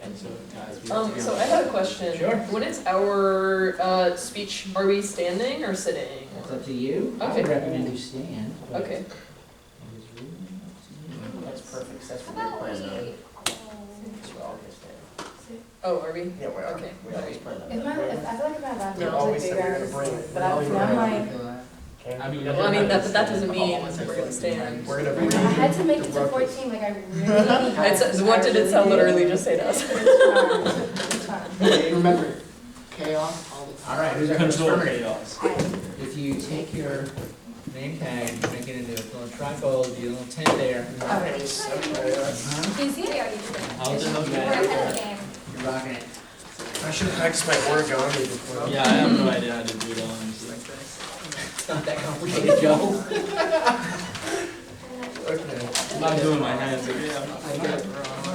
And so, guys, we So I had a question. Sure. When it's our speech, are we standing or sitting? It's up to you. I Okay. would recommend you stand. but Okay. it is really up to you. That's perfect, that's How what about we're we, planning on. So we're all gonna stand. Oh, are we? Yeah, we are. Okay. We always plan on If that. I feel like if my We bathroom always was said like we were bigger, gonna bring it. but I'm like, Okay. I mean, Well, I mean, but that doesn't mean we're gonna stand. We're gonna I bring had to make it to the ruckus. 14, like I really had. What did it sound literally just say to us? It's fine. Remember, chaos all the time. All right, who's our first Control first? chaos. If you take your name tag, you make it into a little trifold, be a little tent there. Nice, okay. Uh-huh. You see we it? already did it. How's it We're okay? ahead of the game. You're rocking it. I should have practiced my origami before. Yeah, I have no idea how to do it honestly. It's not that complicated, Joe. Okay. I'm not doing my hands again.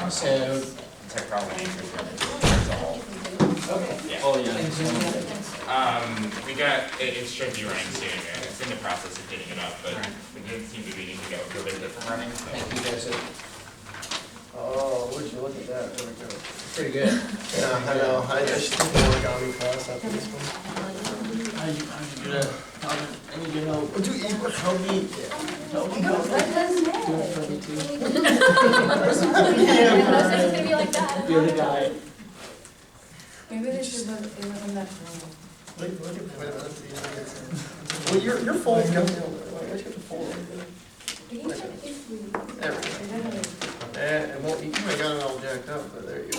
So, Technology as a whole. okay. Oh, yeah. And Zoom. We got, it should be running soon, and it's in the process of getting it up, but we didn't seem to be needing to go for a bit different running, so. Thank you, Joseph. Oh, would you look at that, there we go. Pretty good. Yeah, I know, I should take an origami class after this one. I need to know. Would you eat, help me? Help me, help me. What does Do it that? for me too. It's gonna be like that. You're the guy. Maybe this is what it wasn't that long. Look at, wait a minute, let's see. Well, your fold's coming over, why don't you have to fold it? There we go. It won't, you might got it all jacked up, but there you go.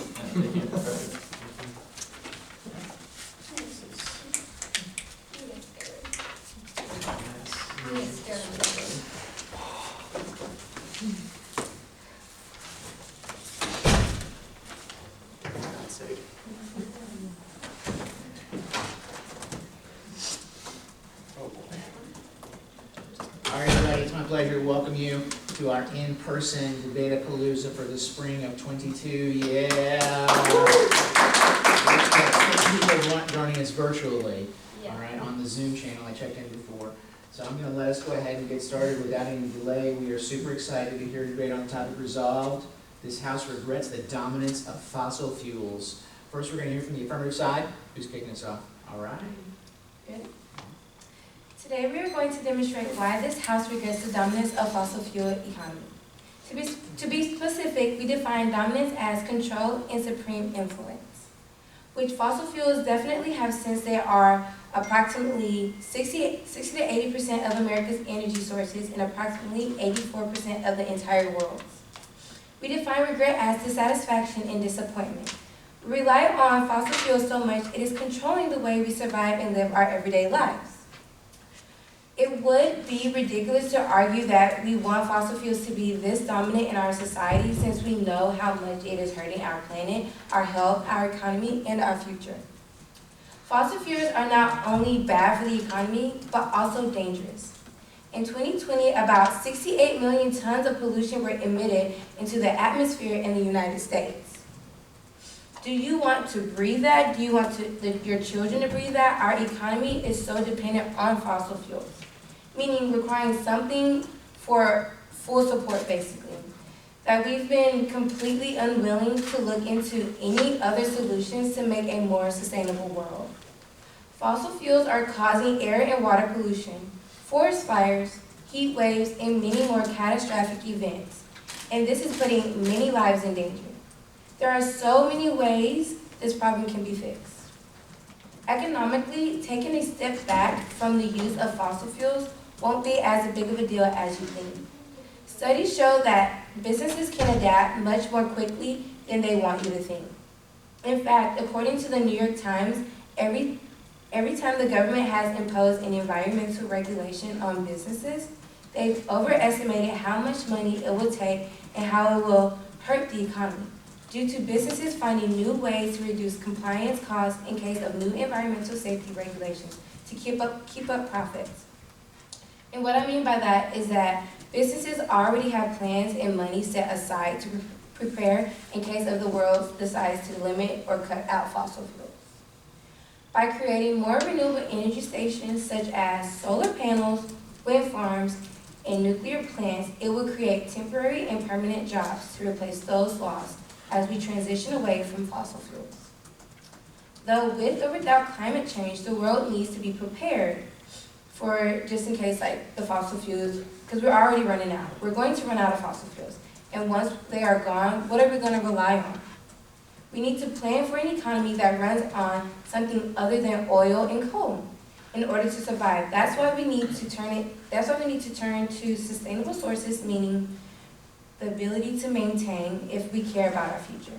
God's sake. Oh, boy. All right, everybody, it's my pleasure to welcome you to our in-person Debate-a-palooza for the spring of '22. Yeah! People are joining us virtually, all right, on the Zoom channel. I checked in before. So I'm going to let us go ahead and get started without any delay. We are super excited to hear a debate on the topic resolved. This House regrets the dominance of fossil fuels. First, we're going to hear from the affirmative side. Who's kicking us off? All right. Good. Today we are going to demonstrate why this House regrets the dominance of fossil fuel economy. To be specific, we define dominance as control and supreme influence, which fossil fuels definitely have since they are approximately 60 to 80% of America's energy sources and approximately 84% of the entire world. We define regret as dissatisfaction and disappointment. We rely on fossil fuels so much it is controlling the way we survive and live our everyday lives. It would be ridiculous to argue that we want fossil fuels to be this dominant in our society since we know how much it is hurting our planet, our health, our economy, and our future. Fossil fuels are not only bad for the economy, but also dangerous. In 2020, about 68 million tons of pollution were emitted into the atmosphere in the United States. Do you want to breathe that? Do you want your children to breathe that? Our economy is so dependent on fossil fuels, meaning requiring something for full support, basically, that we've been completely unwilling to look into any other solutions to make a more sustainable world. Fossil fuels are causing air and water pollution, forest fires, heat waves, and many more catastrophic events, and this is putting many lives in danger. There are so many ways this problem can be fixed. Economically, taking a step back from the use of fossil fuels won't be as big of a deal as you think. Studies show that businesses can adapt much more quickly than they want you to think. In fact, according to the New York Times, every time the government has imposed an environmental regulation on businesses, they've overestimated how much money it will take and how it will hurt the economy, due to businesses finding new ways to reduce compliance costs in case of new environmental safety regulations to keep up profits. And what I mean by that is that businesses already have plans and money set aside to prepare in case of the world decides to limit or cut out fossil fuels. By creating more renewable energy stations such as solar panels, wind farms, and nuclear plants, it will create temporary and permanent jobs to replace those lost as we transition away from fossil fuels. Though with or without climate change, the world needs to be prepared for just in case like the fossil fuels, because we're already running out. We're going to run out of fossil fuels. And once they are gone, what are we going to rely on? We need to plan for an economy that runs on something other than oil and coal in order to survive. That's why we need to turn to sustainable sources, meaning the ability to maintain if we care about our future.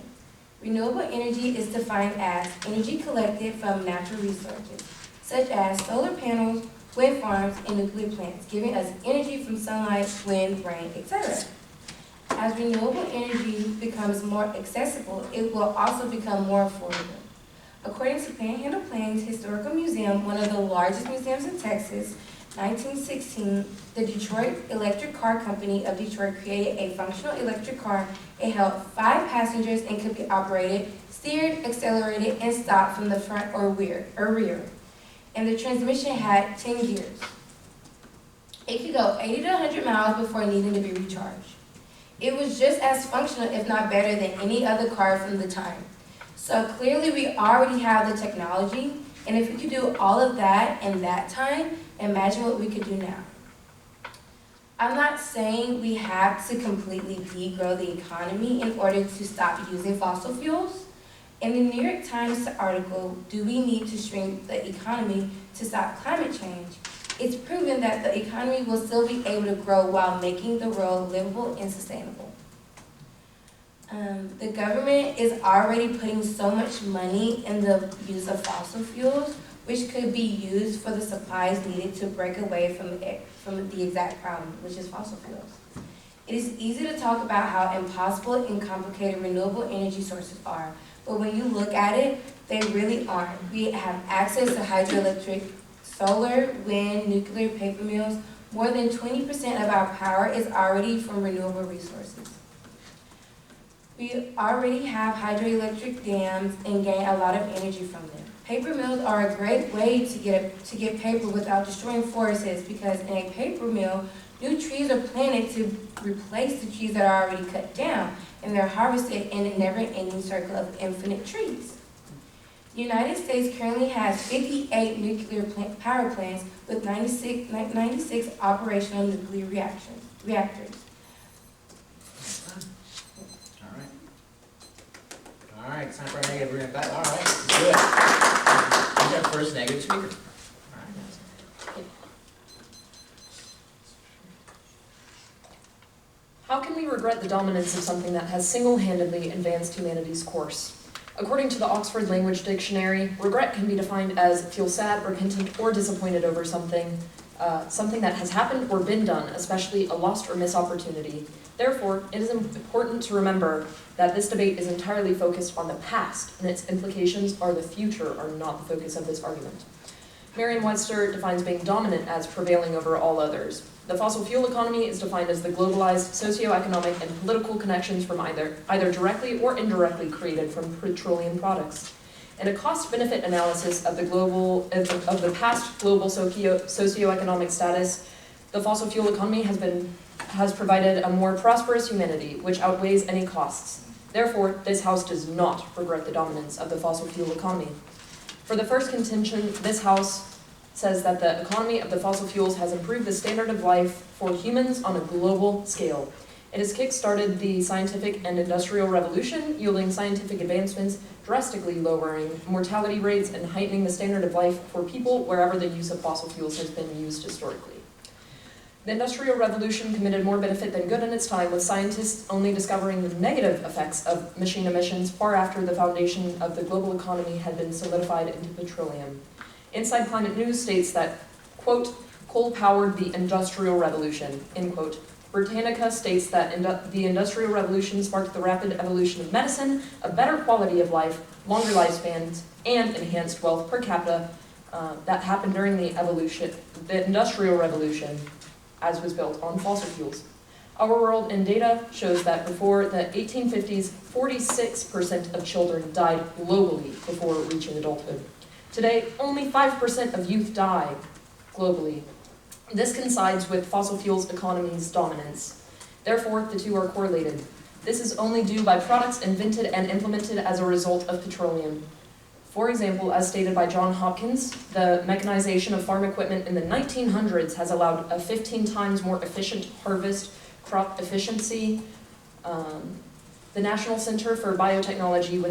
Renewable energy is defined as energy collected from natural resources, such as solar panels, wind farms, and nuclear plants, giving us energy from sunlight, wind, rain, etc. As renewable energy becomes more accessible, it will also become more affordable. According to Panhandle Plains Historical Museum, one of the largest museums in Texas, 1916, the Detroit Electric Car Company of Detroit created a functional electric car. It held 5 passengers and could be operated, steered, accelerated, and stopped from the front or rear. And the transmission had 10 gears. It could go 80 to 100 miles before needing to be recharged. It was just as functional, if not better, than any other car from the time. So clearly we already have the technology, and if we could do all of that in that time, imagine what we could do now. I'm not saying we have to completely degrow the economy in order to stop using fossil fuels. In the New York Times article, "Do we need to shrink the economy to stop climate change?" it's proven that the economy will still be able to grow while making the world livable and sustainable. The government is already putting so much money in the use of fossil fuels, which could be used for the supplies needed to break away from the exact problem, which is fossil fuels. It is easy to talk about how impossible and complicated renewable energy sources are, but when you look at it, they really aren't. We have access to hydroelectric, solar, wind, nuclear, paper mills. More than 20% of our power is already from renewable resources. We already have hydroelectric dams and gain a lot of energy from them. Paper mills are a great way to get paper without destroying forests, because in a paper mill, new trees are planted to replace the trees that are already cut down, and they're harvested in a never-ending circle of infinite trees. The United States currently has 58 nuclear power plants with 96 operational nuclear reactors. All right, it's time for our negative. We're gonna all right, good. Who's our first negative speaker? All right, guys. How can we regret the dominance of something that has single-handedly advanced humanity's course? According to the Oxford Language Dictionary, regret can be defined as feel sad, repentant, or disappointed over something that has happened or been done, especially a lost or missed opportunity. Therefore, it is important to remember that this debate is entirely focused on the past, and its implications are the future are not the focus of this argument. Merriam-Webster defines being dominant as prevailing over all others. The fossil fuel economy is defined as the globalized socioeconomic and political connections from either directly or indirectly created from petroleum products. In a cost-benefit analysis of the past global socioeconomic status, the fossil fuel economy has provided a more prosperous humanity, which outweighs any costs. Therefore, this House does not regret the dominance of the fossil fuel economy. For the first contention, this House says that the economy of the fossil fuels has improved the standard of life for humans on a global scale. It has kick-started the scientific and industrial revolution, yielding scientific advancements, drastically lowering mortality rates and heightening the standard of life for people wherever the use of fossil fuels has been used historically. The Industrial Revolution committed more benefit than good in its time, with scientists only discovering the negative effects of machine emissions far after the foundation of the global economy had been solidified into petroleum. Inside Climate News states that, quote, coal powered the Industrial Revolution, end quote. Britannica states that the Industrial Revolution sparked the rapid evolution of medicine, a better quality of life, longer lifespans, and enhanced wealth per capita that happened during the Industrial Revolution, as was built on fossil fuels. Our World in Data shows that before the 1850s, 46% of children died globally before reaching adulthood. Today, only 5% of youth die globally. This coincides with fossil fuels economy's dominance. Therefore, the two are correlated. This is only due by products invented and implemented as a result of petroleum. For example, as stated by John Hopkins, the mechanization of farm equipment in the 1900s has allowed a 15 times more efficient harvest, crop efficiency. The National Center for Biotechnology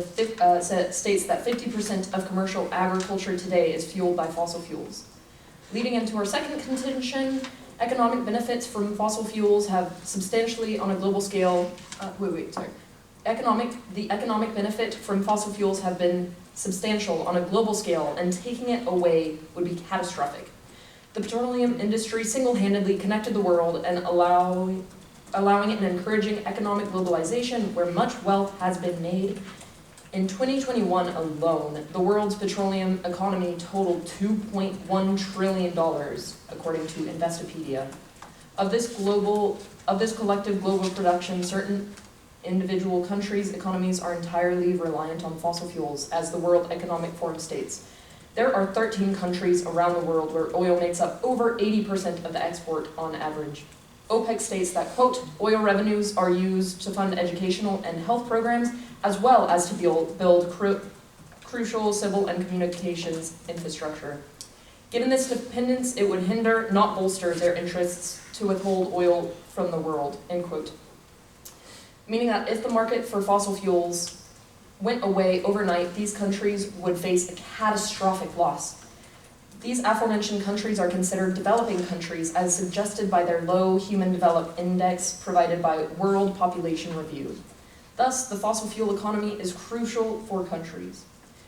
states that 50% of commercial agriculture today is fueled by fossil fuels. Leading into our second contention, economic benefits from fossil fuels have substantially on a global scale, the economic benefit from fossil fuels have been substantial on a global scale, and taking it away would be catastrophic. The petroleum industry single-handedly connected the world and allowing it and encouraging economic globalization where much wealth has been made. In 2021 alone, the world's petroleum economy totaled $2.1 trillion, according to Investopedia. Of this collective global production, certain individual countries' economies are entirely reliant on fossil fuels, as the World Economic Forum states. There are 13 countries around the world where oil makes up over 80% of the export on average. OPEC states that, quote, oil revenues are used to fund educational and health programs, as well as to build crucial civil and communications infrastructure. Given this dependence, it would hinder, not bolster, their interests to withhold oil from the world, end quote. Meaning that if the market for fossil fuels went away overnight, these countries would face a catastrophic loss. These aforementioned countries are considered developing countries as suggested by their low Human Development Index provided by World Population Review. Thus, the fossil fuel economy is crucial for countries.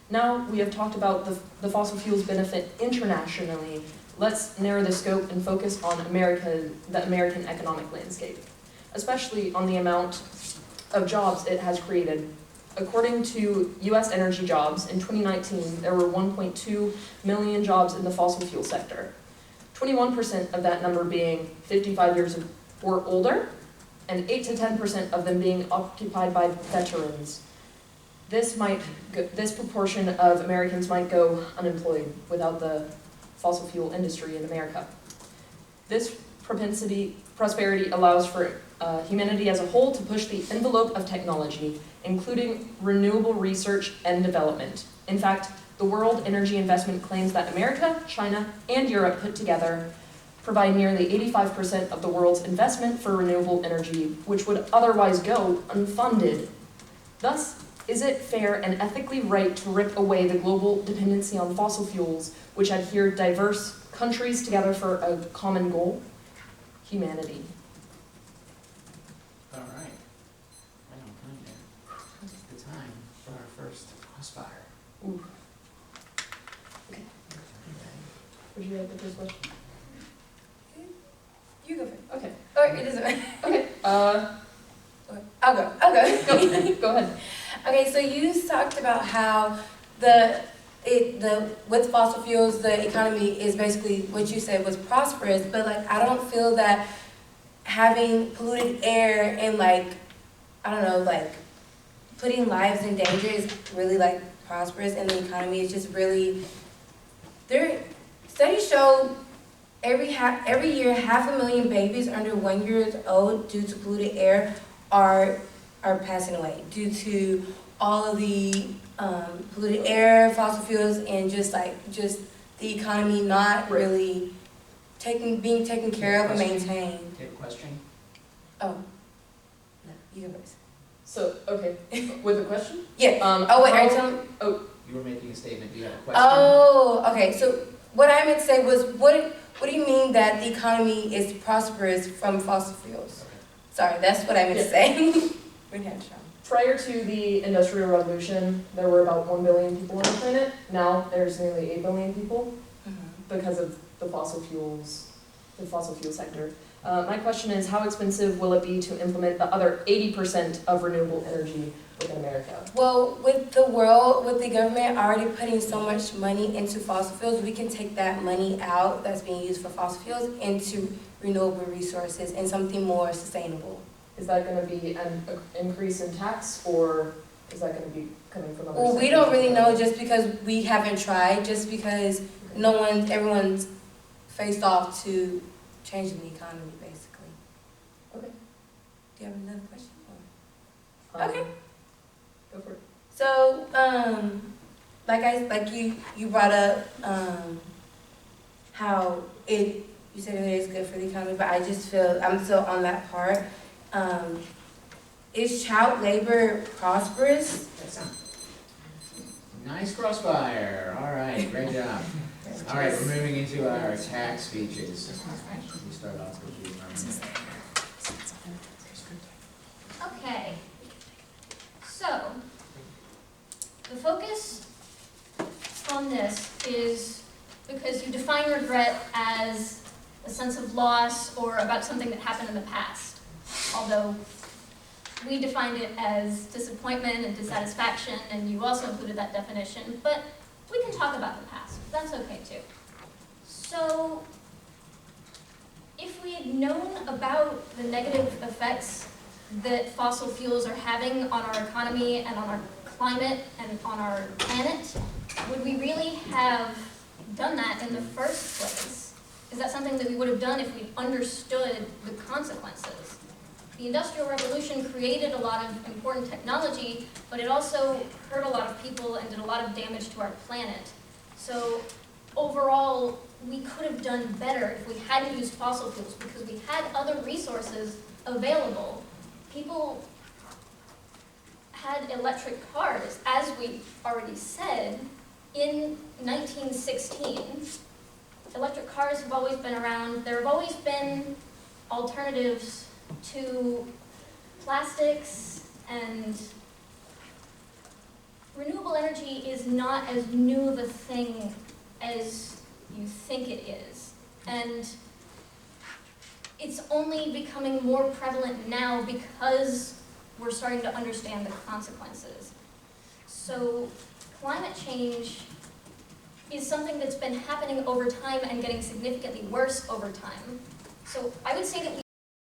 Now we have talked about the fossil fuels benefit internationally. Let's narrow the scope and focus on the American economic landscape, especially on the amount of jobs it has created. According to U.S. Energy Jobs, in 2019, there were 1.2 million jobs in the fossil fuel sector, 21% of that number being 55 years or older, and 8 to 10% of them being occupied by veterans. This proportion of Americans might go unemployed without the fossil fuel industry in America. This prosperity allows for humanity as a whole to push the envelope of technology, including renewable research and development. In fact, the World Energy Investment claims that America, China, and Europe put together provide nearly 85% of the world's investment for renewable energy, which would otherwise go unfunded. Thus, is it fair and ethically right to rip away the global dependency on fossil fuels, which adhere diverse countries together for a common goal? Humanity. All right. Right on time there. It's the time for our first crossfire. Ooh. Okay. Would you like the first question? You go first. Okay. Or it doesn't matter. Okay. I'll go. Go ahead. Okay, so you talked about how with fossil fuels, the economy is basically what you said was prosperous, but like I don't feel that having polluted air and putting lives in danger is really like prosperous, and the economy is just really. Studies show every year 500,000 babies under 1 year old due to polluted air are passing away due to all of the polluted air, fossil fuels, and just the economy not really being taken care of and maintained. Do you have a question? Oh, no, you go first. So, okay, with a question? Yeah. Oh, wait, are you telling me? You were making a statement. Do you have a question? Oh, okay. So what I meant to say was, what do you mean that the economy is prosperous from fossil fuels? Okay. Sorry, that's what I meant to say. Prior to the Industrial Revolution, there were about 1 billion people on the planet. Now there's nearly 8 billion people because of the fossil fuel sector. My question is, how expensive will it be to implement the other 80% of renewable energy within America? Well, with the government already putting so much money into fossil fuels, we can take that money out that's being used for fossil fuels into renewable resources and something more sustainable. Is that going to be an increase in tax, or is that going to be coming from other Well, we sectors? don't really know just because we haven't tried, just because everyone's faced off to changing the economy, basically. Okay. Do you have another question? Okay. Go for it. So, like you brought up, how you said it is good for the economy, but I just feel, I'm still on that part. Is child labor prosperous? Nice crossfire, all right, great job. All right, we're moving into our tax speeches. We start off with you, Okay. So, the focus on this is because you define regret as a sense of loss or about something that happened in the past. Although we defined it as disappointment and dissatisfaction, and you also included that definition, but we can talk about the past. That's okay too. So, if we had known about the negative effects that fossil fuels are having on our economy and on our climate and on our planet, would we really have done that in the first place? Is that something that we would have done if we understood the consequences? The Industrial Revolution created a lot of important technology, but it also hurt a lot of people and did a lot of damage to our planet. So overall, we could have done better if we hadn't used fossil fuels because we had other resources available. People had electric cars, as we already said, in 1916. Electric cars have always been around. There have always been alternatives to plastics, and renewable energy is not as new of a thing as you think it is. And it's only becoming more prevalent now because we're starting to understand the consequences. So climate change is something that's been happening over time and getting significantly worse over time. So I would say that we